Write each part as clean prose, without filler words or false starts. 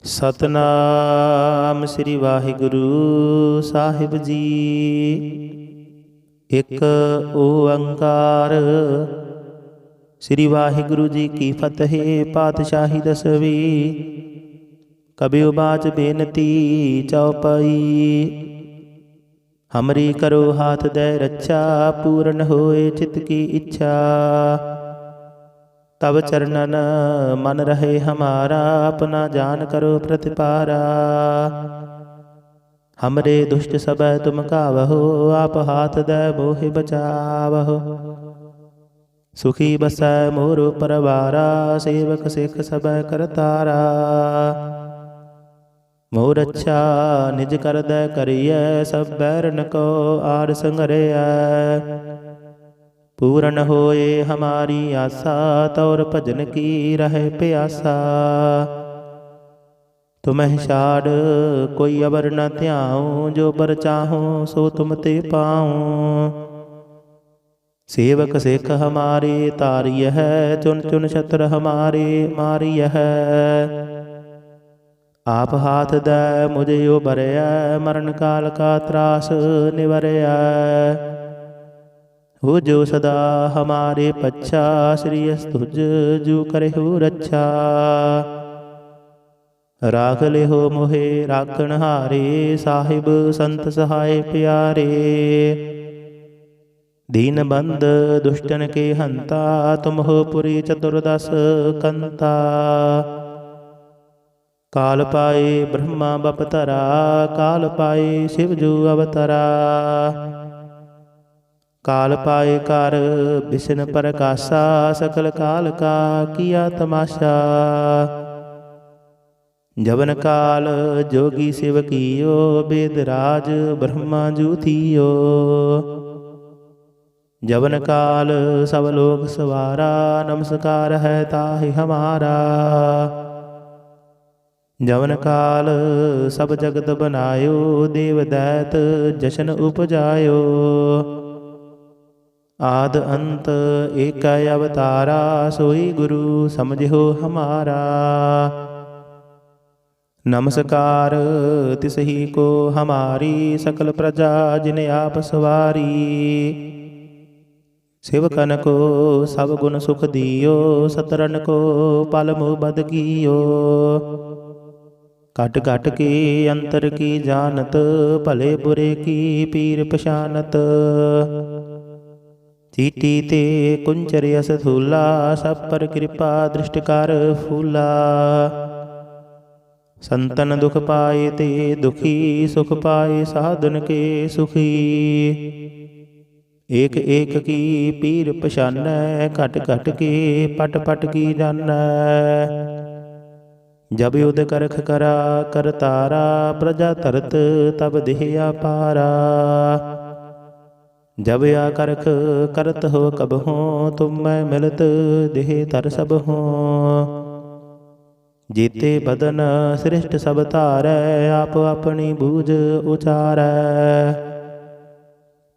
ਸਤਨਾਮ ਸ੍ਰੀ ਵਾਹਿਗੁਰੂ ਸਾਹਿਬ ਜੀ। ਇੱਕ ਓੰਕਾਰ। ਸ੍ਰੀ ਵਾਹਿਗੁਰੂ ਜੀ ਕੀ ਫਤਿਹ। ਪਾਤਸ਼ਾਹੀ ਦਸਵੀਂ। ਕਬਿਉ ਬਾਚ ਬੇਨਤੀ ਚਉਪਈ। ਹਮਰੀ ਕਰੋ ਹਾਥ ਦੈ ਰੱਛਾ, ਪੂਰਨ ਹੋਏ ਚਿਤ ਕੀ ਇੱਛਾ। तब चरणन मन रहे हमारा, अपना जान करो प्रतिपारा। हमरे दुष्ट सब तुम कावहो, आप हाथ दे मोहि बचावहो। सुखी बसै मोर परवारा, सेवक सिख सब करतारा। मोर अच्छा निज कर दे करिय, सब बैरन को आर संगरिय। पूरन होए हमारी आशा, तौर भजन की रहे प्यासा। तुम्हें छाड़ कोई अबर न ध्याऊं, जो बर चाहूं सो तुम ते पाऊं। सेवक सिख हमारे तारिय है, चुन चुन छत्र हमारे मारिय है। आप हाथ दे मुझे यो बरया, मरण काल का त्रास निवरया। हो जो सदा हमारे पच्छा, श्री तुझ जू करहु रक्षा। राख ले हो मोहे राखण हारे, साहिब संत सहाय प्यारे। दीन बंद दुष्टन के हंता, तुम हो पुरी चतुर्दश कंता। काल पाए ब्रह्मा बपतरा, काल पाए शिव जू अवतरा। काल पाए कर बिसन प्रकाशा, सकल काल का किया तमाशा। जवन काल जोगी शिव कियो, वेद राज ब्रह्मा जू थियो। जवन काल सब लोग सवारा, नमस्कार है ताहि हमारा। जवन काल सब जगत बनायो, देव दैत जशन उपजायो। आद अंत एक अवतारा, सोई गुरु समझो हमारा। नमस्कार तिसही को हमारी, सकल प्रजा जिन आप सवारी। सेवकन को सब गुण सुख दियो, सतरन को पल मुँह बद कियो। कट कट के अंतर की जानत, भले बुरे की पीर पशानत। चीटी ते कुंचर यस थूला, सब पर कृपा दृष्ट कर फूला। संतन दुख पाए ते दुखी, सुख पाए साधन के सुखी। एक एक की पीर पशानै, घट घट के पट पट की जानै। जब युद्ध करख करा करतारा, प्रजा तरत तब देह अपारा। जब या करख करत हो कब हो, तुम मैं मिलत देह तर सब हो। जीते बदन श्रेष्ठ सब तारै, आप अपनी बूझ उचारै।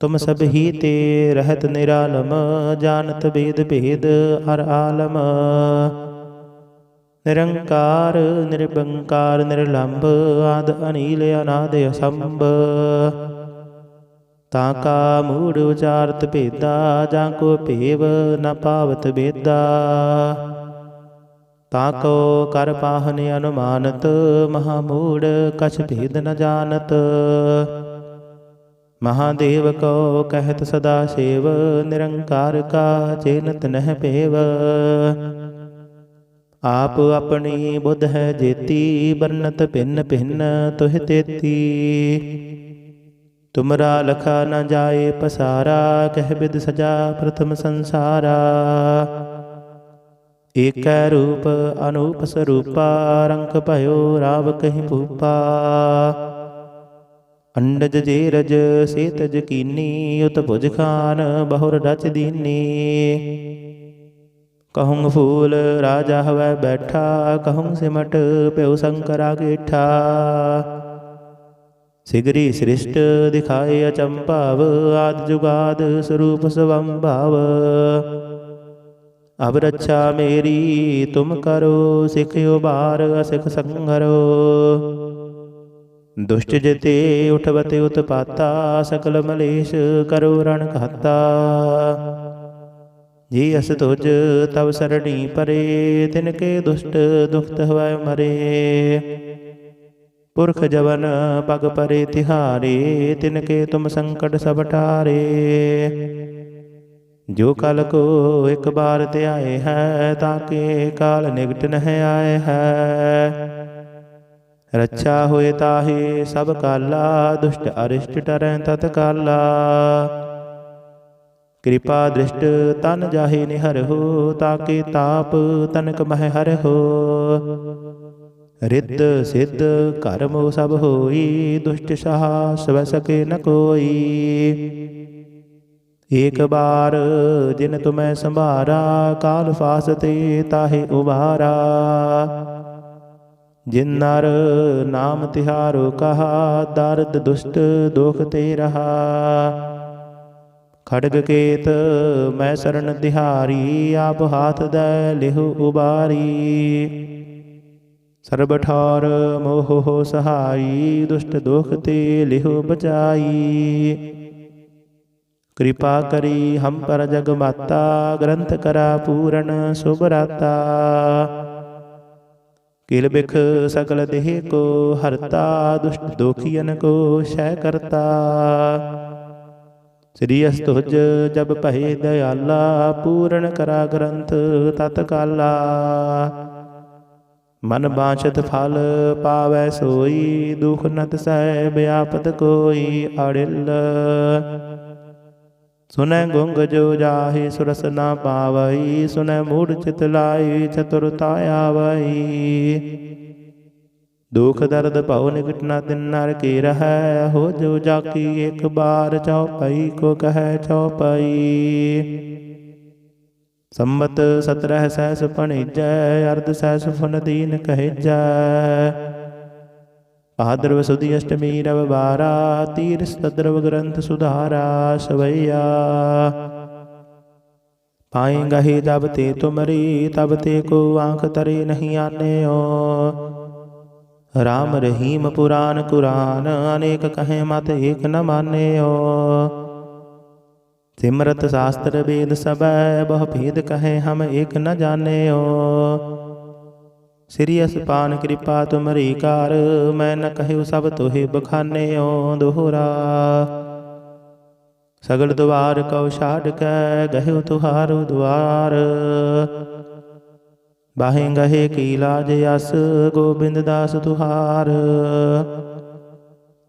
तुम सब ही ते रहत निरालम, जानत भेद भेद हर आलम। निरंकार निर्बंकार निर्लंब, आद अनील अनाद असंभ। ताका मूढ़ उचारत भेदा, जाको भेव न पावत बेदा। ताको कर पाहन अनुमानत, महामूढ़ कछ भेद न जानत। महादेव को कहत सदा सेव, निरंकार का चेनत नह पेव। आप अपनी बुध है जेती, बरनत भिन्न भिन्न तुह तेती। तुमरा लखा न जाए पसारा, कह बिद सजा प्रथम संसारा। एक रूप अनूप स्वरूपा, रंक भयो राव कहीं भूपा। अंडज जेरज सेतज कीनी, उत भुज खान बहुर रच दीनी। कहूँ फूल राजा हवै बैठा, कहूँ सिमट प्यो शंकरा गेठा। सिगरी सृष्ट दिखाए अचंभाव, आद जुगाद स्वरूप स्वंभाव। अब रक्षा मेरी तुम करो, सिख उबार असिख संघरो। दुष्ट जिते उठवते उत्पाता, सकल मलेश करो रण घाता। जी अस तुझ तब सरणी परे, तिनके दुष्ट दुखत हवै मरे। पुरख जवन पग परे तिहारे, तिनके तुम संकट सब टारे। जो कल को एक बार त्याए है, ताके काल निकट नह आए है। रक्षा होए ताहे सब काला, दुष्ट अरिष्ट टरै तत्काला। कृपा दृष्ट तन जाहे निहरहु, ताके ताप तनक मह हरहु। रिद्ध सिद्ध कर्म सब होई, दुष्ट सहा सव सके न कोई। एक बार जिन तुम्हें संभारा, काल फासते ताहे उबारा। जिन नर नाम तिहारो कहा, दारद दुष्ट दोख ते रहा। खड्ग केत मैं शरण तिहारी, आप हाथ दै लिहु उबारी। सर्ब ठौर मोह हो सहाई, दुष्ट दोख ते लिहु बचाई। कृपा करी हम पर जग माता, ग्रंथ करा पूरन सुभराता। किल बिख सकल देह को हरता, दुष्ट दोखियन को शय करता। श्री अस तुझ जब पहे दयाला, पूरण करा ग्रंथ तत्काला। मन बांछत फल पावै सोई, दुख नत सह व्यापत कोई अड़िल। सुनै गुंग जो जाहि सुरस न पावई, सुनै मूढ़ चित लाई चतुरता आवई। दुख दर्द भव निकट न दिन नर के रहै, हो जो जाकी एक बार चौपाई को कहै चौपाई। संबत 17 सहस पणिजै, अर्ध सहस फुन दीन कहजै। भाद्रव सुदी अष्टमी रव बारा, तीर सद्रव ग्रंथ सुधारा सवैया। पाएंगा ही जब ते तुमरी, तब ते को आंख तरे नहीं आने ओ। राम रहीम पुराण कुरान, अनेक कहें मत एक न माने ओ। सिमरत शास्त्र वेद सबै, बहु भेद कहें हम एक न जाने ओ। श्री असपान कृपा तुमरी कार, मैं न कहु सब तुहे बखाने ओ दोहरा। सगल द्वार कौ छाड़ कै, गहु तुहारो द्वार। बाहें गहे की लाज यस, गोबिंद दास तुहार।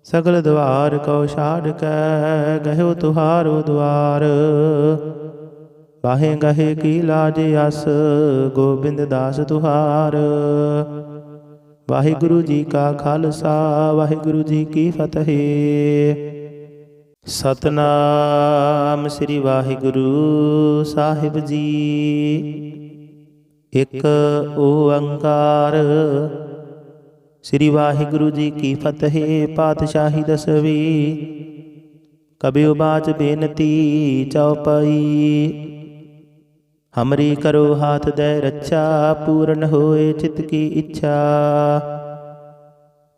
सगल द्वार कौ छाड़ कै, गहु तुहारो द्वार। बाहें गहे की लाज यस, गोबिंद दास तुहार। वाहिगुरु जी का खालसा, वाहिगुरु जी की फतेह। सतनाम श्री वाहिगुरु साहिब जी। एक ओंकार। श्री वाहिगुरु जी की फतेह। पातशाही दसवीं। कबियो बाच बेनती चौपाई। हमरी करो हाथ दे रक्षा, पूर्ण होए चित्त की इच्छा।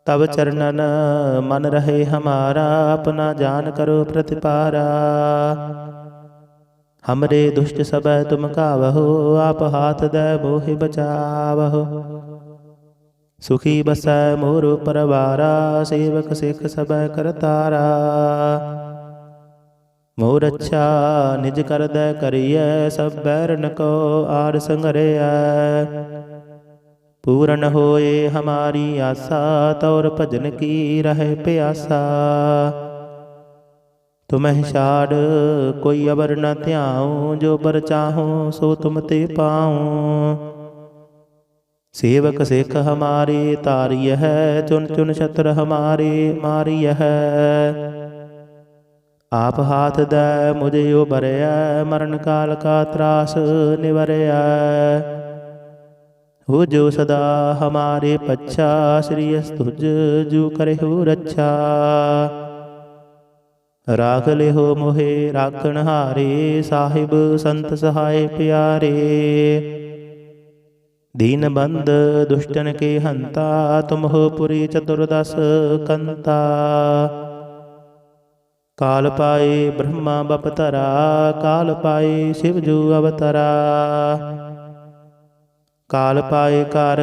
तब चरणन मन रहे हमारा, अपना जान करो प्रतिपारा। हमरे दुष्ट सब तुम कावहो, आप हाथ दे मोहि बचावहो। सुखी बसै मोर परवारा, सेवक सिख सब करतारा। मोर अच्छा निज कर दे करिय, सब बैरन को आर संगरिय। पूर्ण होए हमारी आशा, तौर भजन की रहे प्यासा। तुम्हें छाड़ कोई अबर न ध्याऊं, जो बर चाहूं सो तुम ते पाऊं। सेवक सिख हमारे तारिय है, चुन चुन शत्रु हमारे मारिय है। आप हाथ दे मुझे उबरय, मरण काल का त्रास निवरय। हो जो सदा हमारे पच्छा, श्री तुझ जू करे हो रक्षा। ਰਾਖ ਲਿਹੋ ਮੋਹਿ ਰਾਖਣ ਹਾਰੇ, ਸਾਹਿਬ ਸੰਤ ਸਹਾਇ ਪਿਆਰੇ। ਦੀਨ ਬੰਦ ਦੁਸ਼ਟਨ ਕੇ ਹੰਤਾ, ਤੁਮਹੁ ਪੁਰੀ ਚਤੁਰਦਸ ਕੰਤਾ। ਕਾਲ ਪਾਏ ਬ੍ਰਹਮਾ ਬਪਤਰਾ, ਕਾਲ ਪਾਏ ਸ਼ਿਵ ਜੂ ਅਵਤਰਾ। ਕਾਲ ਪਾਏ ਕਰ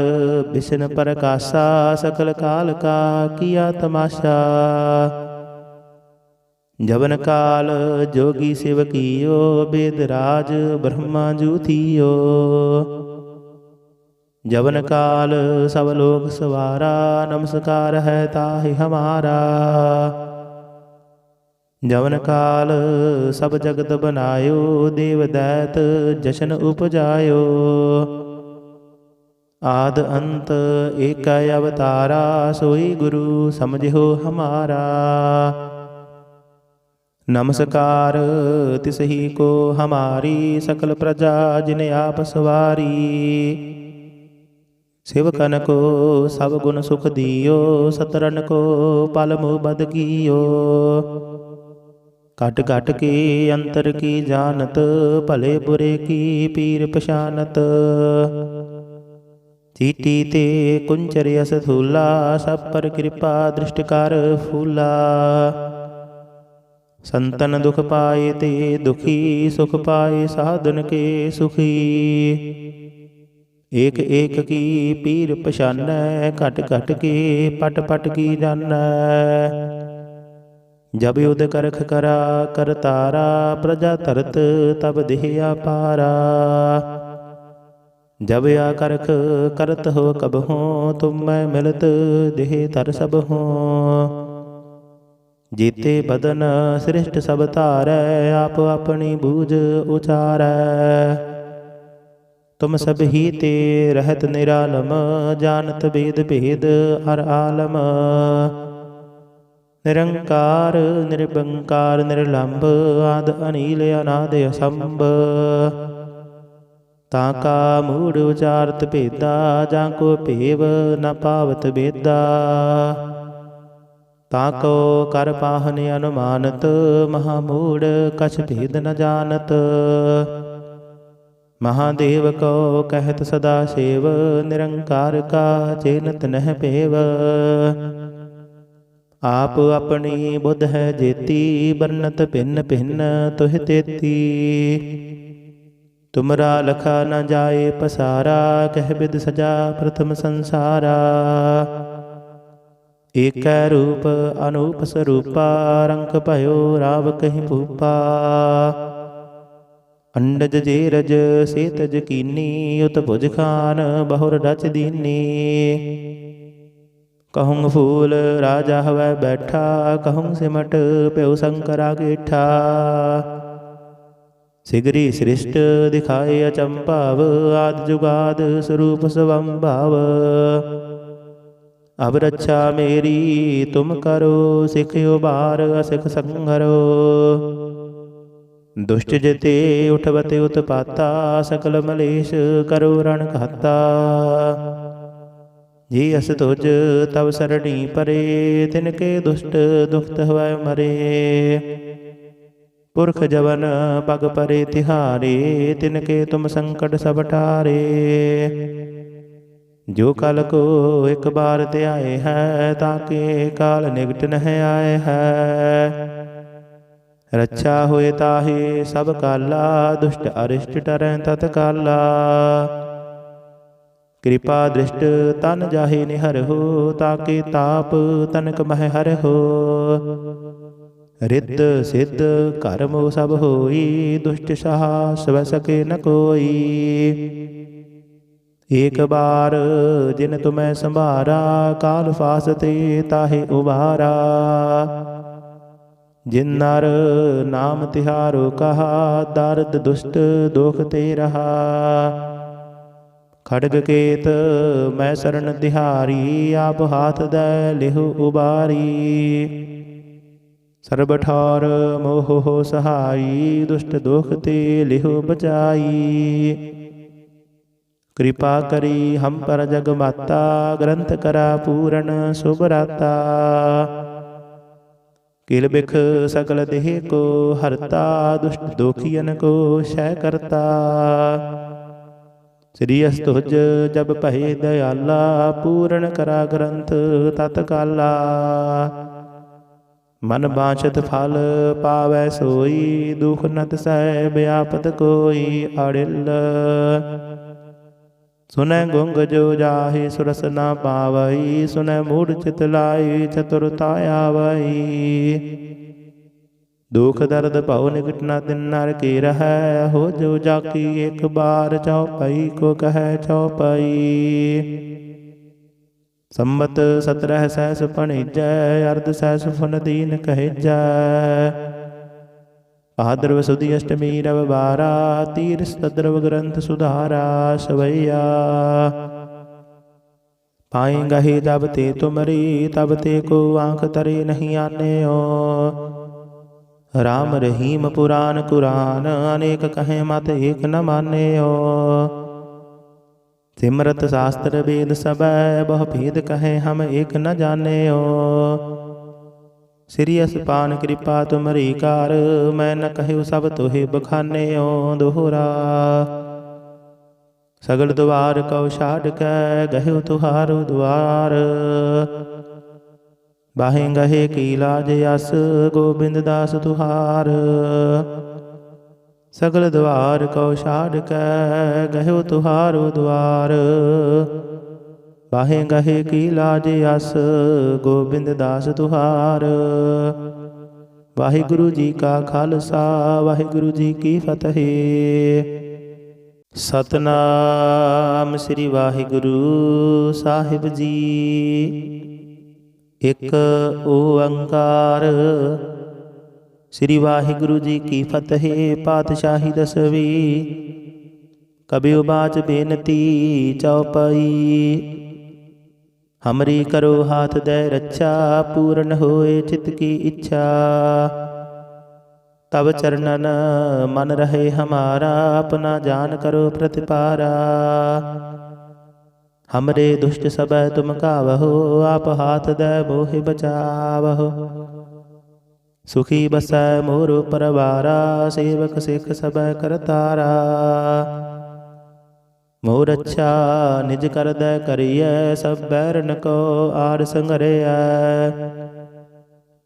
ਬਿਸ਼ਨ ਪ੍ਰਕਾਸ਼ਾ, ਸਕਲ ਕਾਲ ਕਾ ਕੀਆ ਤਮਾਸ਼ਾ। ਜਵਨ ਕਾਲ ਜੋਗੀ ਸਿਵ ਕੀਓ, ਬੇਦ ਰਾਜ ਬ੍ਰਹਮਾ ਜੂ ਥੀਓ। ਜਵਨ ਕਾਲ ਸਭ ਲੋਕ ਸਵਾਰਾ, ਨਮਸਕਾਰ ਹੈ ਤਾਹਿ ਹਮਾਰਾ। ਜਵਨ ਕਾਲ ਸਭ ਜਗਤ ਬਨਾਇਓ, ਦੇਵ ਦੈਤ ਜਸ਼ਨ ਉਪਜਾਇਓ। ਆਦ ਅੰਤ ਏਕੈ ਅਵਤਾਰਾ, ਸੋਈ ਗੁਰੂ ਸਮਝਿਓ ਹਮਾਰਾ। ਨਮਸਕਾਰ ਤਿਸਹੀ ਕੋ ਹਮਾਰੀ, ਸਕਲ ਪ੍ਰਜਾ ਜਿਨ ਆਪ ਸਵਾਰੀ। ਸਿਵਕਨ ਕੋ ਸਭ ਗੁਣ ਸੁਖ ਦਿਓ, ਸਤਰਨ ਕੋ ਪਲ ਮੁਹ ਬਦ ਕੀਓ। ਘਟ ਘਟ ਕੇ ਅੰਤਰ ਕੀ ਜਾਨਤ, ਭਲੇ ਬੁਰੇ ਕੀ ਪੀਰ ਪਛਾਨਤ। ਚੀਟੀ ਤੇ ਕੁੰਚਰ ਅਸ ਥੂਲਾ, ਸਭ ਪਰ ਕਿਰਪਾ ਦ੍ਰਿਸ਼ਟ ਕਰ ਫੂਲਾ। ਸੰਤਨ ਦੁਖ ਪਾਏ ਤੇ ਦੁਖੀ, ਸੁਖ ਪਾਏ ਸਾਧਨ ਕੇ ਸੁਖੀ। ਏਕ ਏਕ ਕੀ ਪੀਰ ਪਛਾਨੈ, ਘਟ ਘਟ ਕੇ ਪਟ ਪਟ ਕੀ ਜਾਨੈ। ਜਬ ਯੁਧ ਕਰਖ ਕਰਾ ਕਰਤਾਰਾ, ਪ੍ਰਜਾ ਧਰਤ ਤਬ ਦੇਹ ਆਪਾਰਾ। ਜਬ ਆ ਕਰਖ ਕਰਤ ਹੋ ਕਬਹੋਂ, ਤੁਮ ਮੈਂ ਮਿਲਤ ਦੇਹ ਧਰ ਸਭ ਹੋਂ। ਜੀਤੇ ਬਦਨ ਸ੍ਰਿਸ਼ਟ ਸਭ ਧਾਰੈ, ਆਪ ਆਪਣੀ ਬੂਝ ਉਚਾਰੈ। ਤੁਮ ਸਭ ਹੀ ਤੇ ਰਹਿਤ ਨਿਰਾਲਮ, ਜਾਨਤ ਬੇਦ ਭੇਦ ਹਰ ਆਲਮ। ਨਿਰੰਕਾਰ ਨਿਰਬੰਕਾਰ ਨਿਰਲੰਭ, ਆਦ ਅਨੀਲ ਅਨਾਦ ਅਸੰਭ। ਤਾਂ ਕਾ ਮੂੜ ਉਚਾਰਤ ਭੇਦਾ, ਜਾਂ ਕੋ ਭੇਵ ਨ ਪਾਵਤ ਬੇਦਾ। ਤਾਂ ਕੋ ਕਰ ਪਾਹਨ ਅਨੁਮਾਨਤ, ਮਹਾ ਮੂੜ ਕਛ ਭੇਦ ਨ ਜਾਨਤ। ਮਹਾਦੇਵ ਕੋ ਕਹਿਤ ਸਦਾ ਸੇਵ, ਨਿਰੰਕਾਰ ਕਾ ਚੇਨਤ ਨਹਿ ਭੇਵ। ਆਪ ਆਪਣੀ ਬੁੱਧ ਹੈ ਜੇਤੀ, ਬਰਨਤ ਭਿੰਨ ਭਿੰਨ ਤੁਹਿ ਤੇਤੀ। ਤੁਮਰਾ ਲਖਾ ਨ ਜਾਏ ਪਸਾਰਾ, ਕਹਿ ਬਿਦ ਸਜਾ ਪ੍ਰਥਮ ਸੰਸਾਰਾ। ਏਕੈ ਰੂਪ ਅਨੂਪ ਸਰੂਪਾ, ਰੰਕ ਭਇਓ ਰਾਵ ਕਹੀ ਭੂਪਾ। ਅੰਡਜ ਜੇਰਜ ਸੇਤਜ ਕੀਨੀ, ਉਤ ਭੁਜ ਖਾਨ ਬਹੁਰ ਰਚ ਦੀਨੀ। ਕਹੁੰ ਫੂਲ ਰਾਜਾ ਹਵੈ ਬੈਠਾ, ਕਹੁੰ ਸਿਮਟ ਪਿਉ ਸ਼ੰਕਰਾ ਗੇਠਾ। ਸਿਗਰੀ ਸ੍ਰਿਸ਼ਟ ਦਿਖਾਏ ਅਚੰਭਾਵ, ਆਦਿ ਜੁਗਾਦ ਸਰੂਪ ਸਵੰਭਾਵ। ਅਬ ਰੱਛਾ ਮੇਰੀ ਤੁਮ ਕਰੋ, ਸਿਖ ਉਬਾਰ ਅਸਿਖ ਸੰਘਰੋ। ਦੁਸ਼ਟ ਜਿਤੇ ਉਠਵਤ ਉਤਪਾਤਾ, ਸਕਲ ਮਲੇਸ਼ ਕਰੋ ਰਣ ਘਾਤਾ। ਜੀ ਅਸ ਤੁਜ ਤਵ ਸਰਣੀ ਪਰੇ, ਤਿਨਕੇ ਦੁਸ਼ਟ ਦੁਖਤ ਹਵੈ ਮਰੇ। ਪੁਰਖ ਜਵਨ ਪਗ ਪਰੇ ਤਿਹਾਰੇ, ਤਿਨਕੇ ਤੁਮ ਸੰਕਟ ਸਭ ਟਾਰੇ। ਜੋ ਕਲ ਕੋ ਇੱਕ ਬਾਰ ਧਿਆਏ ਹੈ, ਤਾਕੇ ਕਾਲ ਨਿਕਟ ਨਹਿ ਆਏ ਹੈ। ਰੱਛਾ ਹੋਏ ਤਾਹੇ ਸਭ ਕਾਲਾ, ਦੁਸ਼ਟ ਅਰਿਸ਼ਟ ਟਰੈ ਤਤਕਾਲਾ। ਕਿਰਪਾ ਦ੍ਰਿਸ਼ਟ ਤਨ ਜਾਹੇ ਨਿਹਰਹੁ, ਤਾਕੇ ਤਾਪ ਤਨਕ ਮਹਿ ਹਰਹੁ। ਰਿੱਧ ਸਿੱਧ ਕਰਮ ਸਭ ਹੋਈ, ਦੁਸ਼ਟ ਸਾਹ ਸਵੈ ਸਕੇ ਨ ਕੋਈ। ਏਕ ਬਾਰ ਜਿਨ ਤੁਮੈ ਸੰਭਾਰਾ, ਕਾਲ ਫਾਸਤੇ ਤਾਹੇ ਉਬਾਰਾ। ਜਿਨ ਨਰ ਨਾਮ ਤਿਹਾਰੋ ਕਹਾ, ਦਰਦ ਦੁਸ਼ਟ ਦੋਖ ਤੇ ਰਹਾ। ਖੜਗ ਕੇਤ ਮੈਂ ਸਰਨ ਤਿਹਾਰੀ, ਆਪ ਹਾਥ ਦੈ ਲਿਹੁ ਉਬਾਰੀ। ਸਰਬ ਠੌਰ ਮੋਹ ਹੋ ਸਹਾਈ, ਦੁਸ਼ਟ ਦੋਖ ਤੇ ਲਿਹੁ ਬਚਾਈ। ਕਿਰਪਾ ਕਰੀ ਹਮ ਪਰ ਜਗ ਮਾਤਾ, ਗ੍ਰੰਥ ਕਰਾ ਪੂਰਨ ਸੁਭ ਰਾਤਾ। किल बिख सकल देह को हरता, दुष्ट दोखियन को शय करता। श्री अस्तुज जब पहे दयाला, पूर्ण करा ग्रंथ तत्काला। मन बांछत फल पावै सोई, दुख नत सह व्यापत कोई अड़िल। सुनै गुंग जो जाहि सुरस न पावई, सुनै मूढ़ चित लाई चतुरता आवई। दुख दर्द भव निकट न दिन नर के रहै, हो जो जाकी एक बार चौपाई को कह चौपाई। संबत 17 सहस पणिजै, अर्ध सहस फुन दीन कहजै। भाद्रव सुदी अष्टमी रविवारा, तीर्थ तद्रव ग्रंथ सुधारा सवैया। पाएंगे जब ते तुमरी, तब ते को आंख तरे नहीं आने हो। राम रहीम पुराण कुरान, अनेक कहें मत एक न माने हो। सिमरत शास्त्र वेद सब, बहु भेद कहें हम एक न जाने हो। श्री असपान कृपा तुमरी कार, मैं न कहूँ सब तुहे बखाने हो दोहरा। सगल द्वार कौ छाड़ कै, गहु तुहारो द्वार। बाहें गहे की लाज यस, गोबिंद दास तुहार। सगल द्वार कौ छाड़ कै, गहु तुहारो द्वार। बाहें गहे की लाज यस, गोबिंद दास तुहार। वाहिगुरु जी का खालसा, वाहिगुरु जी की फतेह। सतनाम श्री वाहिगुरु साहिब जी। एक ओंकार। श्री वाहिगुरु जी की फतेह। पातशाही दसवीं। कबीर बाच बेनती चौपाई। हमरी करो हाथ दे रक्षा, पूर्ण होए चित्त की इच्छा। तब चरणन मन रहे हमारा, अपना जान करो प्रतिपारा। हमरे दुष्ट सब तुम कावहो, आप हाथ दे मोहि बचावहो। सुखी बसै मोर परवारा, सेवक सिख सब करतारा। मोर अच्छा निज कर दै करिय, सब बैरन को आर संगरिय।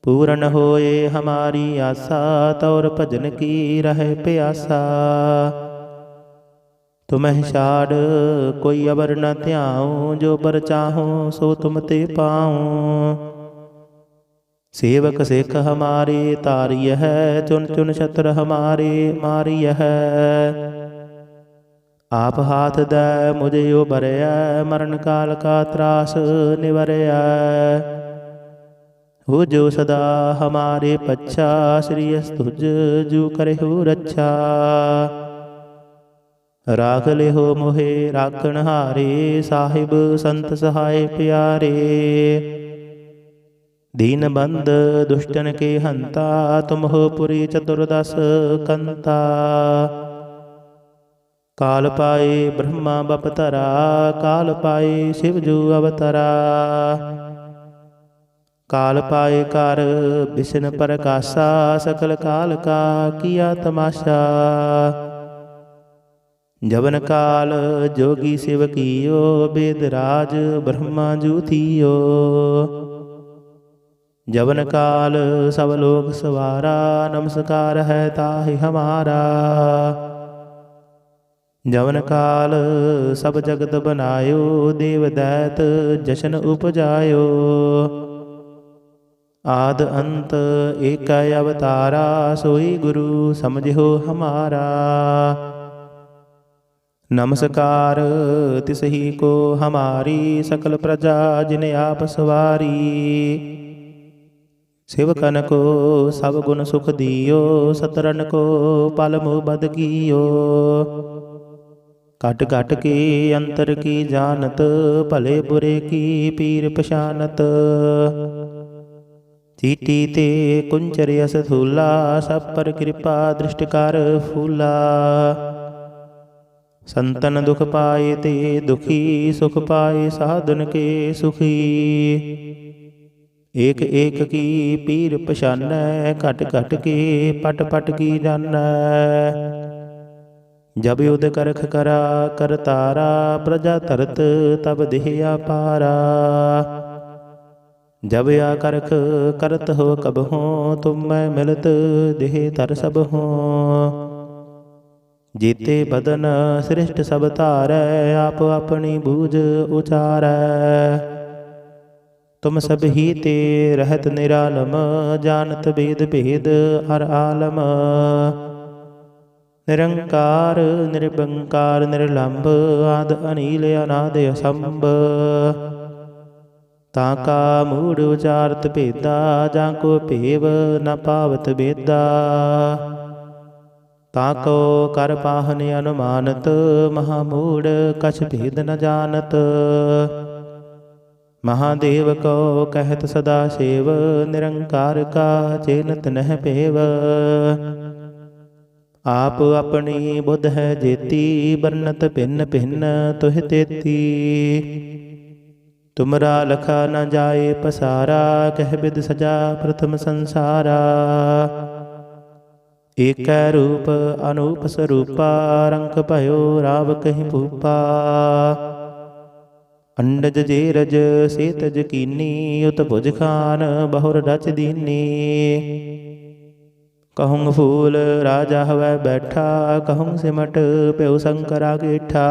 पूर्ण होए हमारी आशा, तौर भजन की रहे प्यासा। तुम्हें छाड़ कोई अबर न ध्याऊं, जो बर चाहूं सो तुम ते पाऊं। सेवक सिख हमारे तारिय है, चुन चुन शत्र हमारे मारिय है। आप हाथ दे मुझे यो बरया, मरण काल का त्रास निवरया। हो जो सदा हमारे पच्छा, श्री अस्तुज जू करे हो रक्षा। राख ले हो मोहे राखण हारे, साहिब संत सहाय प्यारे। दीन बंद दुष्टन के हंता, तुम हो पुरी चतुर्दश कंता। काल पाए ब्रह्मा बपतरा, काल पाए शिव जू अवतरा। काल पाए कर विष्णु प्रकाशा, सकल काल का किया तमाशा। जवन काल जोगी शिव कियो, वेद राज ब्रह्मा जू थियो। जवन काल सब लोग सवारा, नमस्कार है ताहि हमारा। जवन काल सब जगत बनायो, देव दैत जशन उपजायो। आद अंत एक अवतारा, सोई गुरु समझो हमारा। नमस्कार तिसही को हमारी, सकल प्रजा जिन्हें आप सवारी। सेवकन को सब गुण सुख दियो, सतरन को पल मुँह बद कियो। घट घट के अंतर की जानत, भले बुरे की पीर पशानत। चीटी ते कुंचर यस थूला, सब पर कृपा दृष्टि कर फूला। संतन दुख पाए ते दुखी, सुख पाए साधन के सुखी। एक एक की पीर पछानੈ, घट घट के पट पट की जानੈ। जब युद्ध करख करा कर तारा, प्रजा तरत तब देह अपारा। जब या करख करत हो कब हो, तुम मैं मिलत देह तर सब हो। जीते बदन श्रेष्ठ सब तारै, आप अपनी बूझ उचारै। तुम सब ही ते रहत निरालम, जानत भेद भेद हर आलम। निरंकार निर्बंकार निर्लंब, आद अनील अनाद असंभ। ताका मूढ़ उचारत भेदा, जाको भेव न पावत भेदा। ताको कर पाहन अनुमानत, महामूढ़ कछ भेद न जानत। महादेव को कहत सदा सेव, निरंकार का चेनत नह पेव। आप अपनी बुध है जेती, बरनत भिन्न भिन्न तुह तेती। तुमरा लखा न जाए पसारा, कह बिद सजा प्रथम संसारा। एक रूप अनूप स्वरूपा, रंक भयो राव कहीं भूपा। अंडज जेरज सेतज कीनी, उत भुज खान बहुर रच दीनी। कहूँ फूल राजा हवै बैठा, कहूँ सिमट प्यो शंकरा गेठा।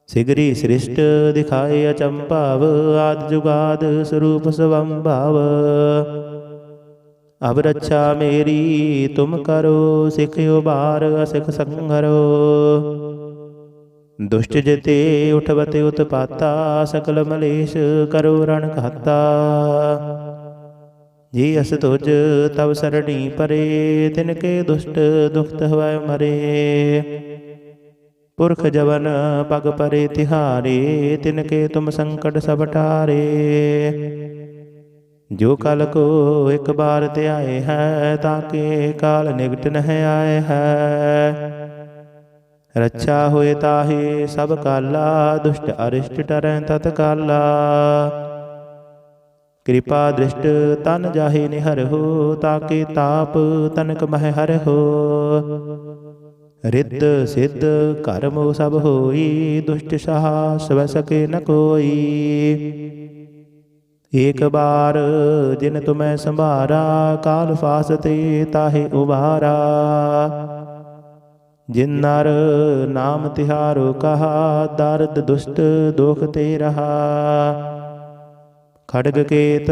सिगरी सृष्ट दिखाए अचंभाव, आद जुगाद स्वरूप स्वंभाव। अब रक्षा मेरी तुम करो, सिख उबार असिख संहरो। दुष्ट जिते उठवते उत्पाता, सकल मलेश करो रण घाता। जी अस तुझ तब सरणी परे, तिनके दुष्ट दुखत हवै मरे। पुरख जवन पग परे तिहारे, तिनके तुम संकट सब टारे। जो कल को एक बार ते आए हैं, ताके काल निकट नह आए हैं। रक्षा होए ताहे सब काला, दुष्ट अरिष्ट टरै तत्काला। कृपा दृष्ट तन जाहे निहर हो, ताके ताप तनक मह हर हो। रिद्ध सिद्ध कर्म सब होई, दुष्ट सहा सव सके न कोई। एक बार जिन तुम्हें संभारा, काल फासते ताहे उबारा। जिन नर नाम तिहारो कहा, दारद दुष्ट दोख ते रहा। खड्ग केत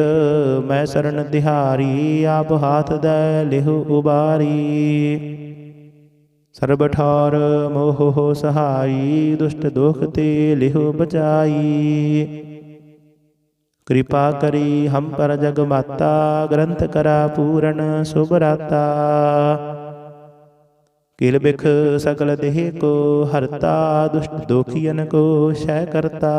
मैं शरण तिहारी, आप हाथ दै लिहु उबारी। सर्ब ठौर मोह हो सहाई, दुष्ट दोख ते लिहु बचाई। कृपा करी हम पर जग माता, ग्रंथ करा पूरन शुभ राता। किल बिख सकल देह को हरता, दुष्ट दोखियन को शय करता।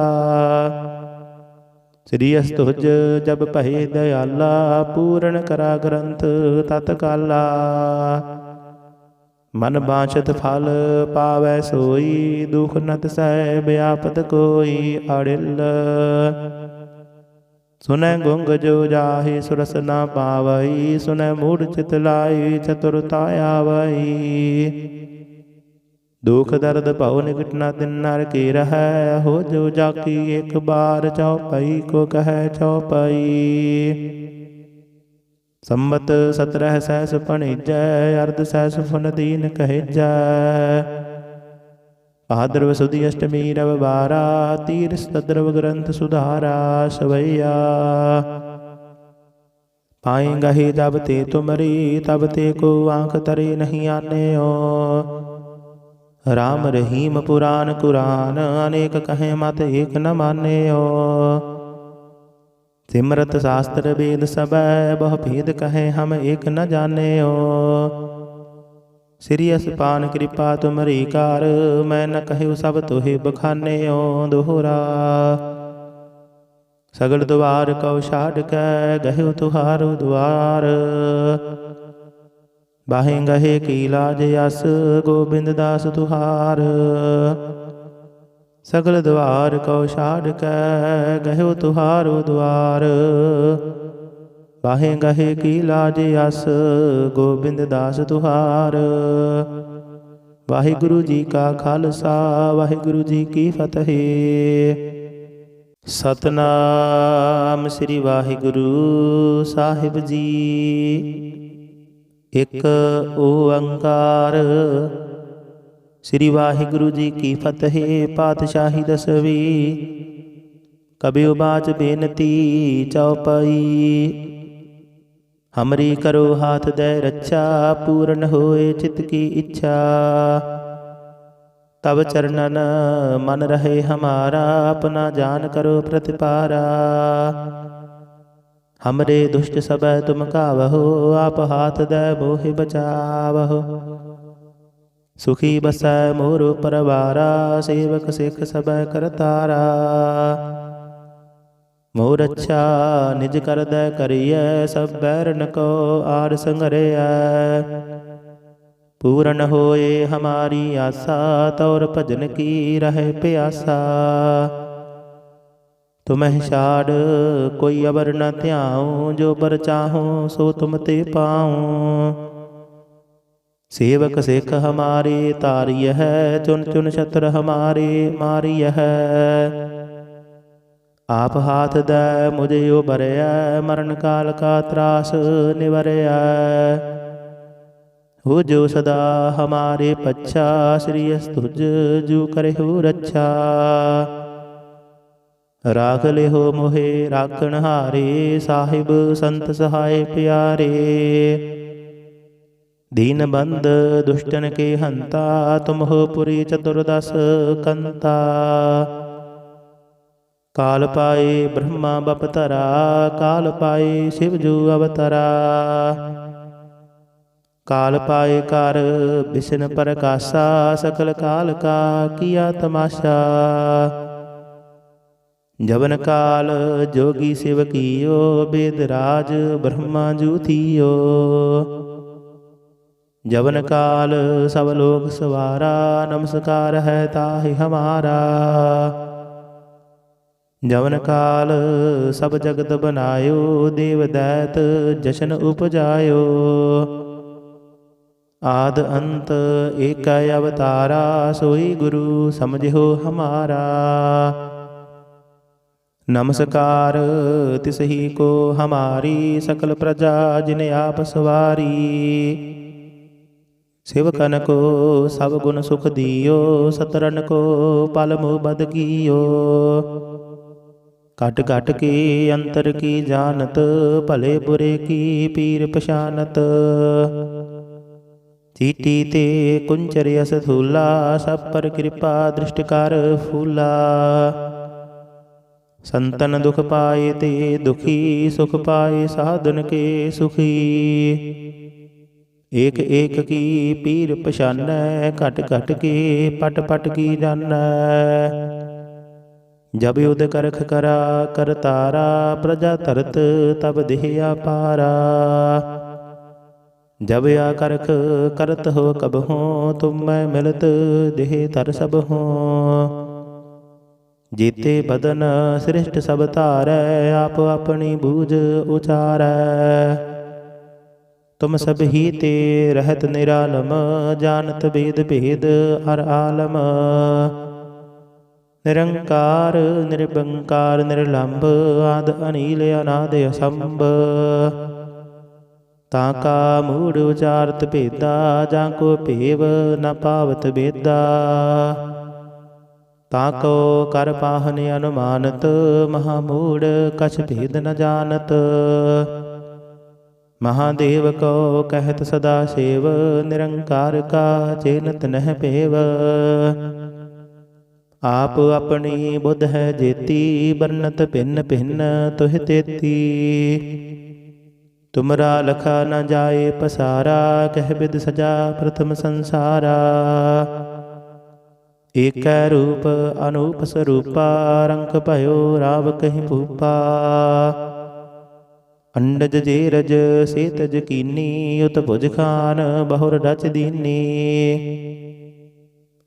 श्री अस्तुज जब पहे दयाला, पूरन करा ग्रंथ तत्काला। मन बांछत फल पावै सोई, दुख नत सह व्यापत कोई अड़िल। सुनै गुंग जो जाहि सुरस न पावई, सुनै मूढ़ चित लाई चतुरता आवई। दुख दर्द भव निकट न दिन नर के रहै, हो जो जाकी एक बार चौपाई को कहै चौपाई। संबत 17 सहस पणिजै, अर्ध सहस फुन दीन कहजै। भाद्रव सुदी अष्टमी रविवारा, तीर सद्रव ग्रंथ सुधारा सवैया। पाएंगे जब ते तुमरी, तब ते को आंख तरे नहीं आने हो। राम रहीम पुराण कुरान, अनेक कहें मत एक न माने हो। सिमरत शास्त्र वेद सबै, बहु भेद कहे हम एक न जाने हो। श्री असपान कृपा तुमरी कार, मैं न कहु सब तुहे बखाने हो दोहरा। सगल द्वार कौ छाड़ कै, गहु तुहारो द्वार। बाहें गहे की लाज यस, गोबिंद दास तुहार। सगल द्वार को छाड़ कै गयो तुहारो द्वार। बाहे गहे की लाज अस गोबिंद दास तुहार। वाहिगुरु जी का खालसा वाहिगुरु जी की फतेह। सतनाम श्री वाहिगुरु साहिब जी। एक ओंकार। श्री वाहिगुरु जी की फतेह। पातशाही दसवीं। कबियो बाच बेनती चौपाई। हमरी करो हाथ दे रक्षा पूर्ण होए चित्त की इच्छा। तब चरणन मन रहे हमारा अपना जान करो प्रतिपारा। हमरे दुष्ट सब तुम कावहो आप हाथ दे मोहि बचावहो। सुखी बसै मोर परवारा सेवक सिख सब करतारा। मोर अच्छा निज कर दै करिय सब बैरन को आर संगरिय। पूर्ण होए हमारी आशा तौर भजन की रहे प्यासा। तुम्हें छाड़ कोई अवर न ध्याऊं जो बर चाहूं सो तुम ते पाऊं। सेवक सिख हमारे तारिय है चुन चुन शत्रु हमारे मारिय है। आप हाथ दे मुझे उबरय मरण काल का त्रास निवरय। हो जो सदा हमारे पच्छा श्री तुझ जू करे हो रक्षा। राख ले हो मोहे राखण हारे साहिब संत सहाय प्यारे। दीन बंद दुष्टन के हंता तुम हो पुरी चतुर्दश कंता। काल पाए ब्रह्मा बपतरा काल पाए शिव जू अवतरा। काल पाए कर बिशन प्रकाशा सकल काल का किया तमाशा। जवन काल जोगी शिव कियो वेदराज ब्रह्मा जू थियो। जवन काल सब लोग सवारा नमस्कार है ताहि हमारा। जवन काल सब जगत बनायो देव दैत जशन उपजायो। आद अंत एक अवतारा सोई गुरु समझो हमारा। नमस्कार तिसही को हमारी सकल प्रजा जिन आप सवारी। सेवकन को सब गुण सुख दियो सतरन को पल मुँह बद कियो। कट कट के अंतर की जानत भले बुरे की पीर पशानत। चीटी ते कुंचर यस थूला सब पर कृपा दृष्टि कर फूला। संतन दुख पाए ते दुखी सुख पाए साधन के सुखी। एक एक की पीर पशान घट घट के पट पट की जान। जब युद्ध करख करा कर तारा प्रजा तरत तब देह पारा। जब या करख करत हो कब हो तुम मैं मिलत देह तर सब हो। जीते बदन श्रेष्ठ सब तारै आप अपनी बूझ उचारै। तुम सब ही ते रहत निरालम जानत भेद भेद हर आलम। निरंकार निर्बंकार निर्लंब आद अनिल अनाद असंभ। ताका मूढ़ उचारत भेदा जाको भेव न पावत भेदा। ताको कर पाहन अनुमानत महामूढ़ कछ भेद न जानत। महादेव को कहत सदा सेव निरंकार का चेनत नह पेव। आप अपनी बुध है जेती बरनत भिन्न भिन्न तुह तेती। तुमरा लखा न जाए पसारा कह बिद सजा प्रथम संसारा। एक रूप अनूप स्वरूपा रंक भयो राव कहीं भूपा। अंडज जेरज सेतज कीनी उत भुज खान बहुर रच दीनी।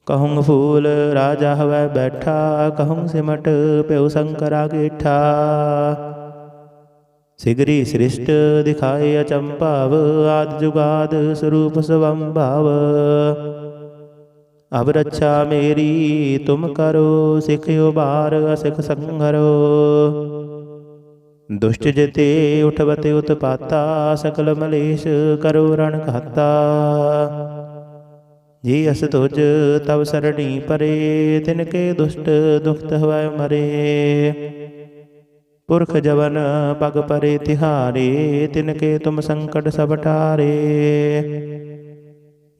कहूँ फूल राजा हवै बैठा, कहूँ सिमट प्यो शंकरा गेठा। सिगरी सृष्ट दिखाए अचंभाव, आदि जुगाद स्वरूप स्वंभाव। अब रक्षा मेरी तुम करो, सिख उबार असिख संहरो। दुष्ट जिते उठवते उत्पाता, सकल मलेश करो रण घाता। जी अस तुझ तब सरणी परे, तिनके दुष्ट दुखत हवै मरे। पुरख जवन पग परे तिहारे, तिनके तुम संकट सब टारे।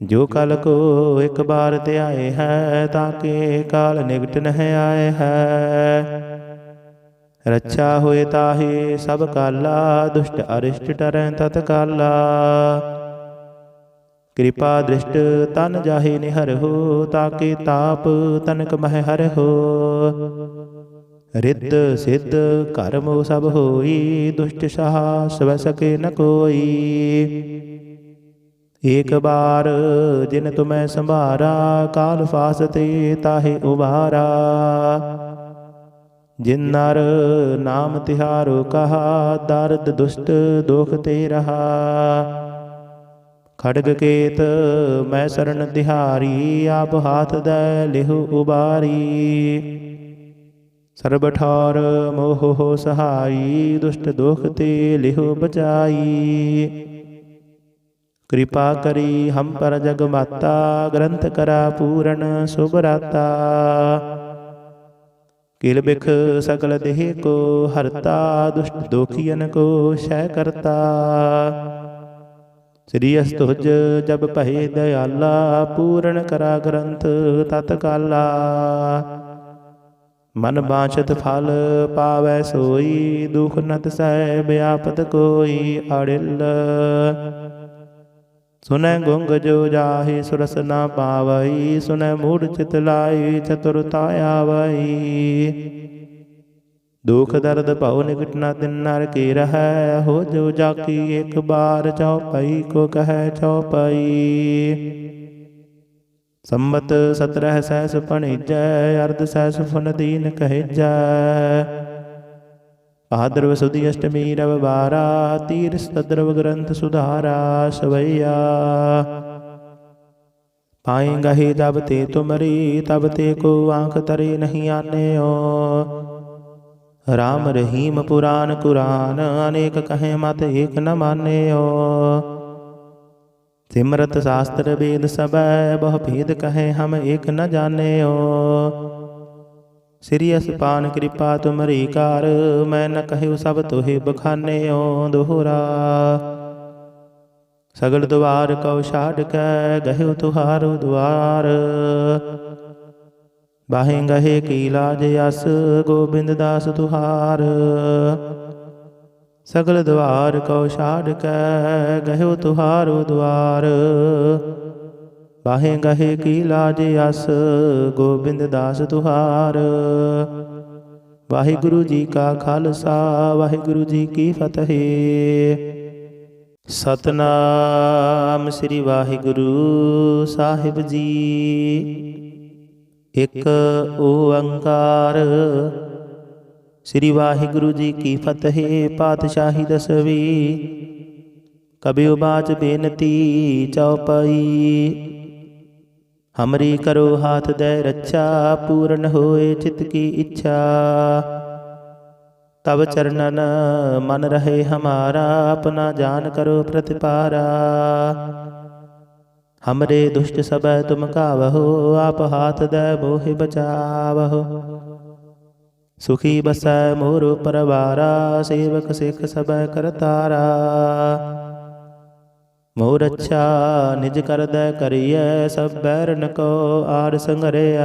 जो कल को एक बार ते आए है, ताके काल निकट नह आए है। रक्षा होए ताहे सब काला, दुष्ट अरिष्ट टरै तत्काला। कृपा दृष्ट तन जाहे निहरहो, ताके ताप तनक मह हरहो। रिद्ध सिद्ध कर्म सब होई, दुष्ट सहा स्व सके न कोई। एक बार जिन तुम्हें संभारा, काल फासते ताहे उबारा। जिन नर नाम तिहारो कहा, दर्द दुष्ट दोख ते रहा। खड्ग केत मैं शरण तिहारी, आप हाथ दै लिहु उबारी। सर्ब ठौर मोह हो सहाई, दुष्ट दोख ते लिहु बचाई। कृपा करी हम पर जग माता, ग्रंथ करा पूरन शुभ राता। किल बिख सकल देह को हरता, दुष्ट दोखियन को शय करता। श्री अस्तुज जब पहे दयाला, पूर्ण करा ग्रंथ तत्काला। मन बांछत फल पावै सोई, दुख नत सह व्यापत कोई अड़िल। सुनै गुंग जो जाहि सुरस न पावई, सुनै मूढ़ चित लाई चतुरता आवई। दुख दर्द भव निकट न दिन नर के रहै, हो जो जाकी एक बार चौपाई को कहै चौपाई। संबत 17 सहस पणिजै, अर्ध सहस फुन दीन कहैजै। भाद्रव सुदी अष्टमी रविवारा, तीर सद्रव ग्रंथ सुधारा सवैया। पाएंगा ही जब ते तुमरी, तब ते को आंख तरे नहीं आने ओ। राम रहीम पुराण कुरान, अनेक कहें मत एक न माने ओ। सिमरत शास्त्र वेद सबै, बहु भेद कहें हम एक न जाने ओ। श्री असपान कृपा तुमरी कार, मैं न कहु सब तोहि बखाने ओ दोहरा। सगल द्वार कौ छाड़ कै, गहु तुहारो द्वार। बाहें गहे की लाज यस, गोबिंद दास तुहार। सगल द्वार कौ छाड़ कै, गहु तुहारो द्वार। बाहें गहे की लाज यस, गोबिंद दास तुहार। वाहिगुरु जी का खालसा, वाहिगुरु जी की फतेह। सतनाम श्री वाहिगुरु साहिब जी। एक ओंकार। श्री वाहिगुरु जी की फतेह। पातशाही दसवीं। कबियो बाच बेनती चौपाई। हमरी करो हाथ दे रक्षा, पूर्ण होए चित की इच्छा। तब चरणन मन रहे हमारा, अपना जान करो प्रतिपारा। हमरे दुष्ट सब तुम कावहो, आप हाथ दे मोहि बचावहो। सुखी बसै मोर परवारा, सेवक सिख सब करतारा। मोर अच्छा निज कर दै करिय, सब बैरन को आर संगरिय।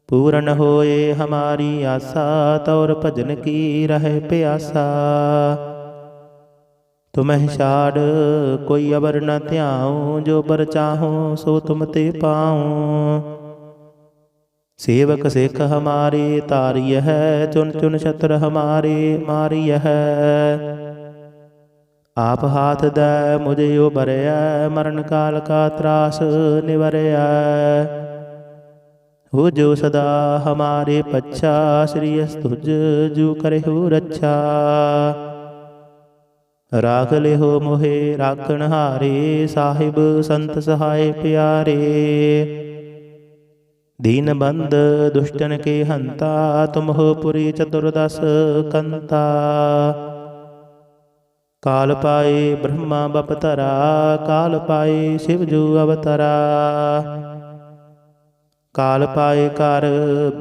पूर्ण होए हमारी आशा, तौर भजन की रहे प्यासा। तुम्हें छाड़ कोई अबर न ध्याऊं, जो बर चाहूं सो तुम ते पाऊं। सेवक सिख हमारे तारिय है, चुन चुन शत्रु हमारे मारिय है। आप हाथ दै मुझे उबरया, मरण काल का त्रास निवरया। हो जो सदा हमारे पच्छा, श्री तुझ जू करे हो रक्षा। राख ले हो मोहे राखण हारे, साहिब संत सहाय प्यारे। दीन बंद दुष्टन के हंता, तुम हो पुरी चतुर्दश कंता। काल पाए ब्रह्मा बपतरा, काल पाए शिव जू अवतरा। काल पाए कर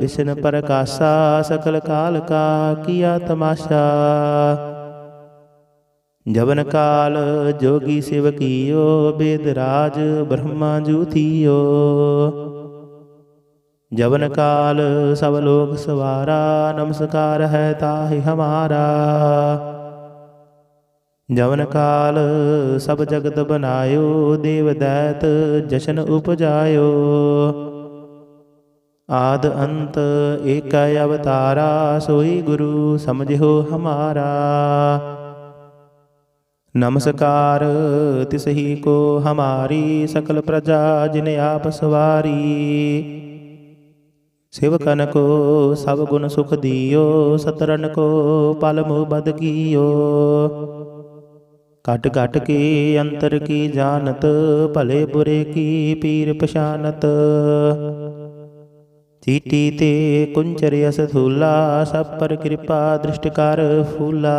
बिशन प्रकाशा, सकल काल का किया तमाशा। जवन काल जोगी शिव कियो, वेद राज ब्रह्मा जू थियो। जवन काल सब लोग सवारा, नमस्कार है ताहि हमारा। जवन काल सब जगत बनायो, देव दैत जशन उपजायो। आद अंत एक अवतारा, सोई गुरु समझो हमारा। नमस्कार तिसही को हमारी, सकल प्रजा जिन आप सवारी। सेवकन को सब गुण सुख दियो, सतरन को पल मुँह बद कियो। घट घट के अंतर की जानत, भले बुरे की पीर पशानत। चीटी ते कुंचर यस थूला, सब पर कृपा दृष्टि कर फूला।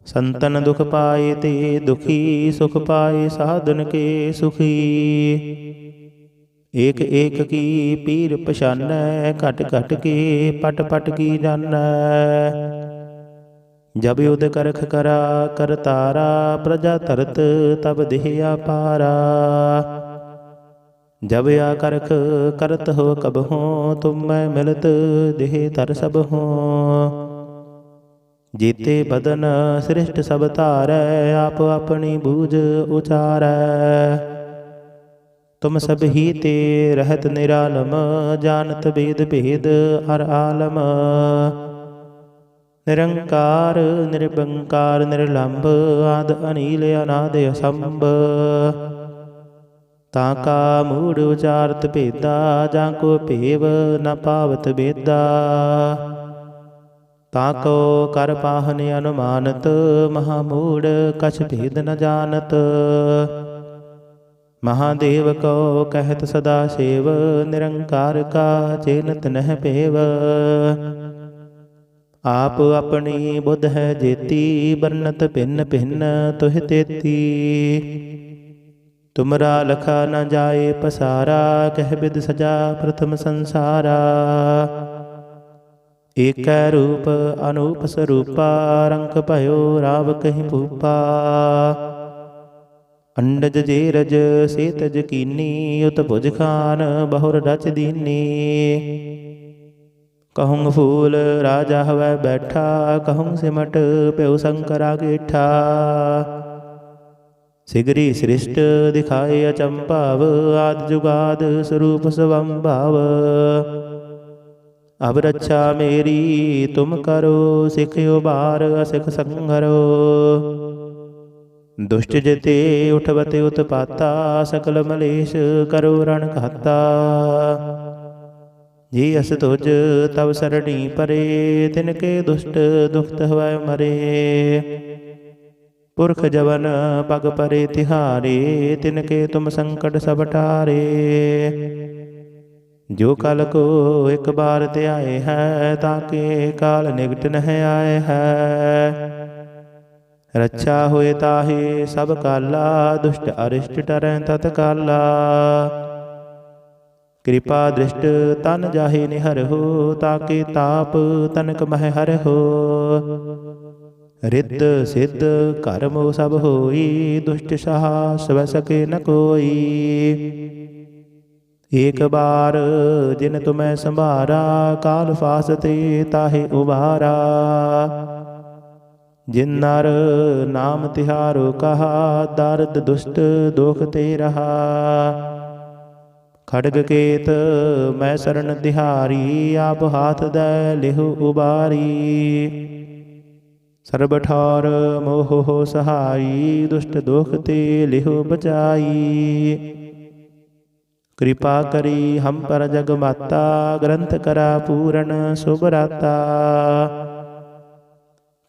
संतन दुख पाए ते दुखी, सुख पाए साधन के सुखी। एक एक की पीर पशानै, घट घट के पट पट की जानै। जब युद्ध करख करा कर तारा, प्रजा तरत तब देह पारा। जब या करख करत हो कब हो, तुम मैं मिलत देह तर सब हो। जीते बदन श्रेष्ठ सब तारै, आप अपनी बूझ उचारै। तुम सब ही ते रहत निरालम, जानत वेद भेद अर आलम। निरंकार निर्बंकार निर्लंब, आद अनील अनाद असंभ। ताका मूढ़ उचारत भेदा, जाको भेव न पावत बेदा। ताको कर पाहन अनुमानत, महामूढ़ कछ भेद न जानत। महादेव को कहत सदा सेव, निरंकार का चेनत नह पेव। आप अपनी बुध है जेती, बरनत भिन्न भिन्न तुह तेती। तुमरा लखा न जाए पसारा, कह बिद सजा प्रथम संसारा। एक रूप अनूप स्वरूपा, रंक भयो राव कहीं भूपा। अंडज जेरज से तज कीनी, उत भुज खान बहुर रच दीनी। कहूँ फूल राजा हवै बैठा, कहूँ सिमट प्यो शंकरा गेठा। सिगरी सृष्ट दिखाए अचंभाव, आद जुगाद स्वरूप स्वंभाव। अब रक्षा मेरी तुम करो, सिख उबार असिख संघरो। दुष्ट जिते उठवते उत्पाता, सकल मलेश करो रण घाता। जी अस तुझ तब सरणी परे, तिनके दुष्ट दुखत हुए मरे। पुरख जवन पग परे तिहारे, तिनके तुम संकट सब टारे। जो कल को एक बार ते आए हैं, ताके काल निकट नह आए हैं। रक्षा होए ताहे सब काला, दुष्ट अरिष्ट टरै तत्काला। कृपा दृष्ट तन जाहे निहर हो, ताके ताप तनक मह हर हो। रिद्ध सिद्ध कर्म सब होई, दुष्ट सहा स्व सके न कोई। एक बार जिन तुम्हें संभारा, काल फासते ताहे उबारा। जिन नर नाम तिहारो कहा, दर्द दुष्ट दोख ते रहा। खड़ग केत मैं शरण तिहारी, आप हाथ दै लिहु उबारी। ਸਰਬ ਠੌਰ ਮੋਹ ਸਹਾਈ, ਦੁਸ਼ਟ ਦੁਖ ਤੇ ਲਿਹੁ ਬਚਾਈ। ਕਿਰਪਾ ਕਰੀ ਹਮ ਪਰ ਜਗ ਮਾਤਾ, ਗ੍ਰੰਥ ਕਰਾ ਪੂਰਨ ਸੁਭ ਰਾਤਾ।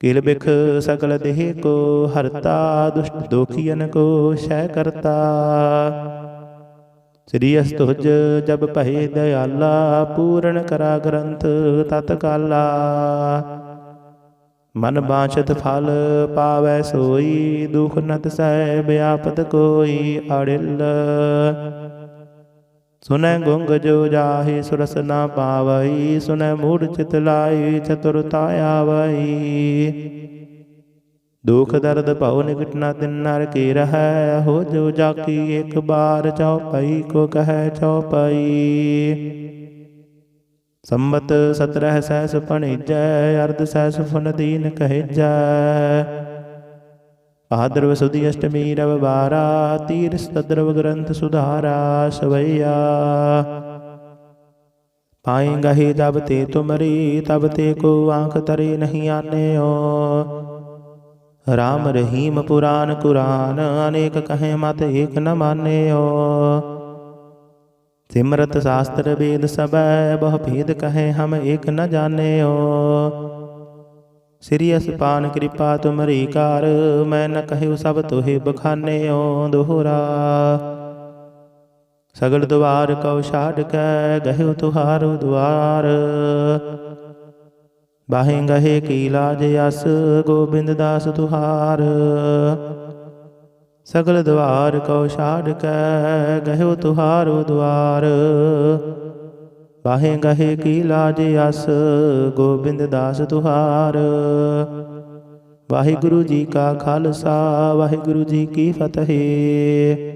ਕਿਲ ਬਿਖ ਸਕਲ ਦੇਹ ਕੋ ਹਰਤਾ, ਦੁਸ਼ਟ ਦੋਖੀਅਨ ਕੋ ਸ਼ੈ ਕਰਤਾ। ਸ੍ਰੀ ਅਸਤੁਜ ਜਬ ਭਏ ਦਇਆਲਾ, ਪੂਰਨ ਕਰਾ ਗ੍ਰੰਥ ਤਤਕਾਲਾ। ਮਨ ਬਾਛਤ ਫਲ ਪਾਵੈ ਸੋਈ, ਦੁਖ ਨ ਤਿਸੈ ਬਿਆਪਤ ਕੋਈ ਅੜਿਲ। ਸੁਨੈ ਗੁੰਗ ਜੋ ਜਾਹਿ ਸੁਰਸ ਨ ਪਾਵਈ, ਸੁਨੈ ਮੂੜ ਚਿਤ ਲਾਈ ਚਤੁਰਤਾ ਆਵਈ। ਦੁਖ ਦਰਦ ਭਉ ਨਿਕਟ ਨ ਤਿਨ ਨਰ ਕੀ ਰਹੈ, ਹੋ ਜੋ ਜਾਕੀ ਇੱਕ ਬਾਰ ਚਉਪਈ ਕੋ ਕਹੈ ਚਉਪਈ। ਸੰਮਤ 17 ਸਹਿਸ ਭਣੀਜੈ, ਅਰਧ ਸਹਿਸ ਫੁਨ ਦੀਨ ਕਹਿਜੈ। ਭਾਦਰਵ ਸੁਦੀ ਅਸ਼ਟਮੀ ਰਵਿਵਾਰਾ, ਤੀਰਥ ਤਦਰਵ ਗ੍ਰੰਥ ਸੁਧਾਰਾ ਸਵਈਆ। ਪਾਏਂਗਹਿ ਜਬ ਤੇ ਤੁਮਰੀ, ਤਬ ਤੇ ਕੋ ਆਂਖ ਤਰੇ ਨਹੀਂ ਆਨਿਓ। ਰਾਮ ਰਹੀਮ ਪੁਰਾਨ ਕੁਰਾਨ, ਅਨੇਕ ਕਹੈ ਮਤ ਏਕ ਨ ਮਾਨਿਓ। ਸਿਮਰਤ ਸ਼ਾਸਤਰ ਵੇਦ ਸਭੈ, ਬਹੁ ਭੇਦ ਕਹੈ ਹਮ ਏਕ ਨ ਜਾਣਿਓ। ਸ੍ਰੀ ਅਸਪਾਨ ਕਿਰਪਾ ਤੁਮਰੀ ਕਾਰ, ਮੈਂ ਨ ਕਹਿਉ ਸਭ ਤੋਹਿ ਬਖਾਨਿਓ। ਦੋਹਰਾ ਸਗਲ ਦੁਆਰ ਕਉ ਛਾੜ ਕੈ, ਗਹਿਉ ਤੁਹਾਰੁ ਦੁਆਰ। ਬਾਹੇ ਗਹੇ ਕੀ ਲਾਜ ਅਸ, ਗੋਬਿੰਦ ਦਾਸ ਤੁਹਾਰ। ਸਗਲ ਦੁਆਰ ਕਉ ਛਾੜ ਕੈ, ਗਹਿਉ ਤੁਹਾਰੁ ਦੁਆਰ। ਬਾਹੇ ਗਹੇ ਕੀ ਲਾਜ ਅਸ, ਗੋਬਿੰਦ ਦਾਸ ਤੁਹਾਰ। ਵਾਹਿਗੁਰੂ ਜੀ ਕਾ ਖਾਲਸਾ, ਵਾਹਿਗੁਰੂ ਜੀ ਕੀ ਫਤਿਹ।